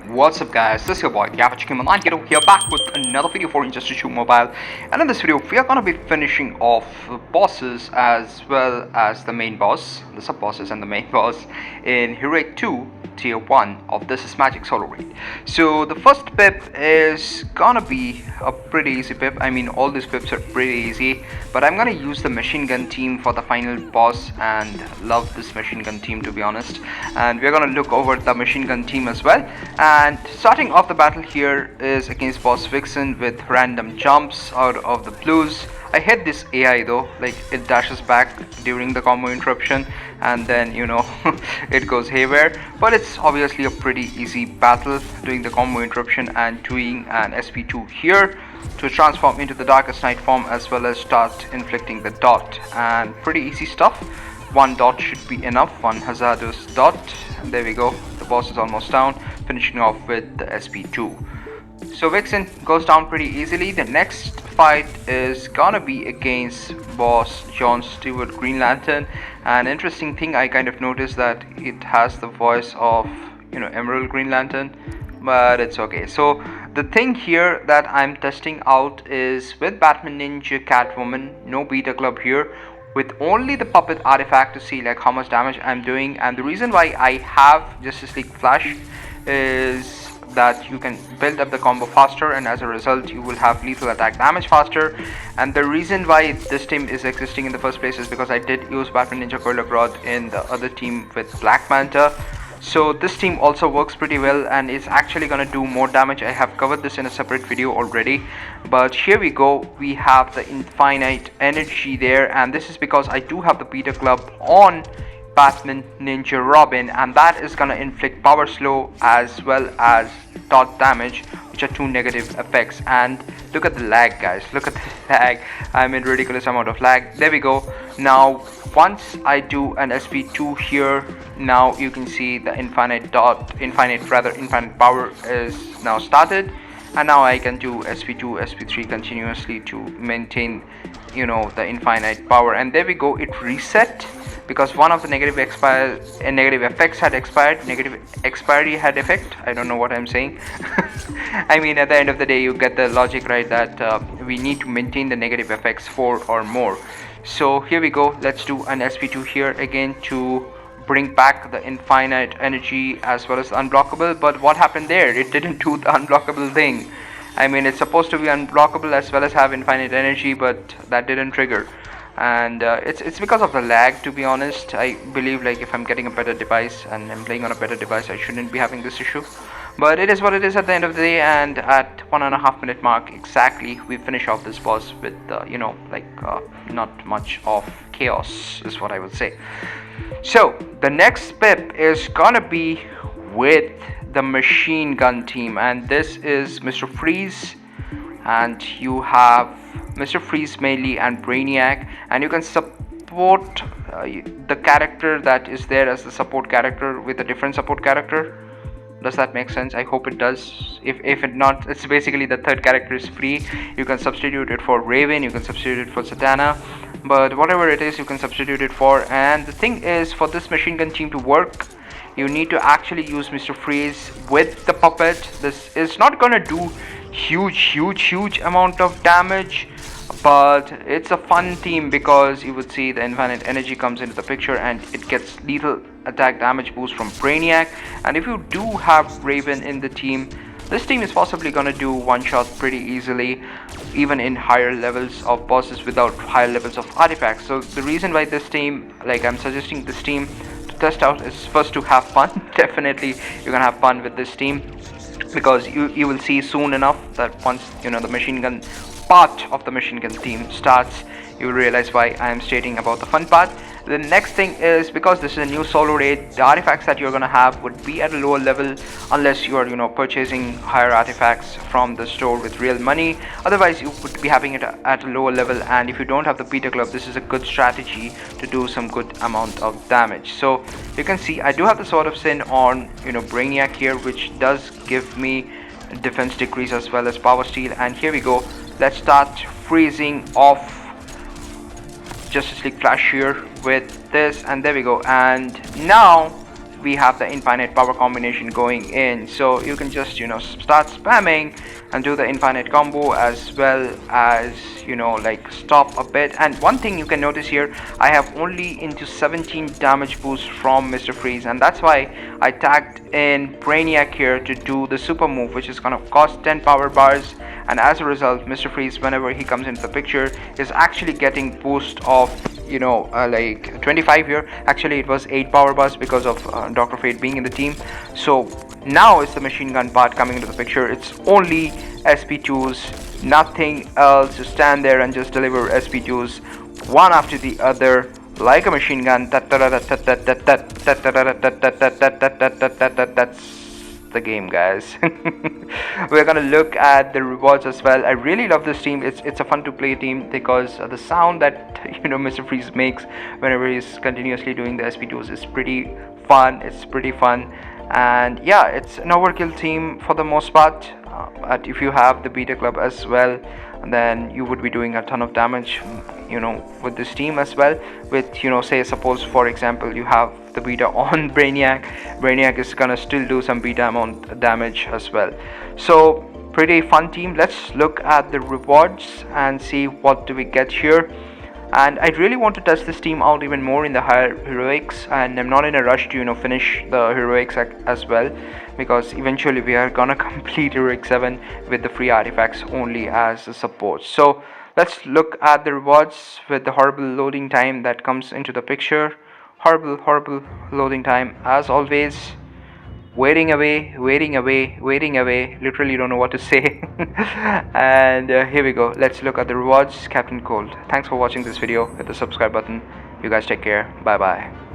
What's up guys, this is your boy Gaffachikim9 here back with another video for Injustice 2 Mobile, and in this video we are going to be finishing off bosses as well as the main boss, the sub bosses and the main boss in Heroic 2 Tier 1 of This Is Magic Solo Raid. So the first pip is gonna be a pretty easy pip. I mean, all these pips are pretty easy, but I'm gonna use the machine gun team for the final boss and love this machine gun team, to be honest. And we're gonna look over the machine gun team as well. And starting off the battle here is against boss Vixen with random jumps out of the blues. I hate this AI though, like it dashes back during the combo interruption and then it goes haywire, but it's obviously a pretty easy battle doing the combo interruption and doing an SP2 here to transform into the Darkest Night form as well as start inflicting the dot, and pretty easy stuff. One dot should be enough, one hazardous dot, and there we go, the boss is almost down, finishing off with the SP2. So Vixen goes down pretty easily. The next fight is gonna be against boss John Stewart Green Lantern, and interesting thing, I kind of noticed that it has the voice of Emerald Green Lantern, but it's okay. So the thing here that I'm testing out is with Batman Ninja Catwoman, no beta club here, with only the puppet artifact to see like how much damage I'm doing. And the reason why I have Justice League Flash is that you can build up the combo faster, and as a result you will have lethal attack damage faster. And the reason why this team is existing in the first place is because I did use Batman Ninja Coil Rod in the other team with Black Manta. So this team also works pretty well and is actually gonna do more damage. I have covered this in a separate video already, but here we go, we have the infinite energy there, and this is because I do have the beta club on Batman Ninja Robin, and that is gonna inflict power slow as well as dot damage, which are two negative effects. And look at the lag guys, look at the lag, I'm in ridiculous amount of lag. There we go. Now once I do an SP2 here, now you can see the infinite power is now started, and now I can do SP2 SP3 continuously to maintain the infinite power. And there we go, it reset because one of the negative effects had expired. Negative expiry had effect, I don't know what I'm saying. I mean, at the end of the day you get the logic, right, that we need to maintain the negative effects 4 or more. So here we go, let's do an SP2 here again to bring back the infinite energy as well as the unblockable. But what happened there, it didn't do the unblockable thing. I mean, it's supposed to be unblockable as well as have infinite energy, but that didn't trigger. And it's because of the lag, to be honest. I believe like if I'm getting a better device and I'm playing on a better device, I shouldn't be having this issue, but it is what it is at the end of the day. And at 1.5 minute mark exactly, we finish off this boss with not much of chaos is what I would say. So the next pip is gonna be with the machine gun team, and this is Mr. Freeze, and you have Mr. Freeze, Melee and Brainiac, and you can support the character that is there as the support character with a different support character. Does that make sense? I hope it does. If it not, it's basically the third character is free. You can substitute it for Raven, you can substitute it for Zatanna, but whatever it is you can substitute it for. And the thing is, for this machine gun team to work, you need to actually use Mr. Freeze with the puppet. This is not gonna do huge amount of damage, but it's a fun team because you would see the infinite energy comes into the picture and it gets lethal attack damage boost from Brainiac. And if you do have Raven in the team, this team is possibly gonna do one shot pretty easily, even in higher levels of bosses without higher levels of artifacts. So the reason why this team, like I'm suggesting this team to test out, is first to have fun. Definitely you're gonna have fun with this team, because you will see soon enough that once the machine gun part of the machine gun team starts, you will realize why I am stating about the fun part. The next thing is, because this is a new solo raid, the artifacts that you're gonna have would be at a lower level unless you are purchasing higher artifacts from the store with real money. Otherwise you would be having it at a lower level, and if you don't have the beta club, this is a good strategy to do some good amount of damage. So you can see I do have the Sword of Sin on Brainiac here, which does give me defense decrease as well as power steal. And here we go, let's start freezing off Justice League Flash here with this, and there we go. And now we have the infinite power combination going in. So you can just, start spamming and do the infinite combo, as well as, like stop a bit. And one thing you can notice here, I have only into 17 damage boost from Mr. Freeze, and that's why I tagged in Brainiac here to do the super move, which is gonna cost 10 power bars. And as a result, Mr. Freeze, whenever he comes into the picture, is actually getting boost of like 25 here. Actually it was 8 power bars because of Dr. Fate being in the team. So now is the machine gun part coming into the picture. It's only SP2s, nothing else. To stand there and just deliver SP2s one after the other like a machine gun. That's the game, guys. We're gonna look at the rewards as well. I really love this team. It's a fun to play team because the sound that Mr. Freeze makes whenever he's continuously doing the SP2s is pretty fun. It's pretty fun. And yeah, it's an overkill team for the most part. If you have the beta club as well, then you would be doing a ton of damage with this team as well. With say, suppose for example you have the beta on Brainiac is gonna still do some beta amount damage as well. So pretty fun team. Let's look at the rewards and see what do we get here. And I really want to test this team out even more in the higher heroics, and I'm not in a rush to finish the heroics as well, because eventually we are gonna complete heroic 7 with the free artifacts only as a support. So let's look at the rewards with the horrible loading time that comes into the picture. Horrible loading time as always. Waiting away, literally don't know what to say. And here we go. Let's look at the rewards. Captain Cold, thanks for watching this video. Hit the subscribe button. You guys take care. Bye bye.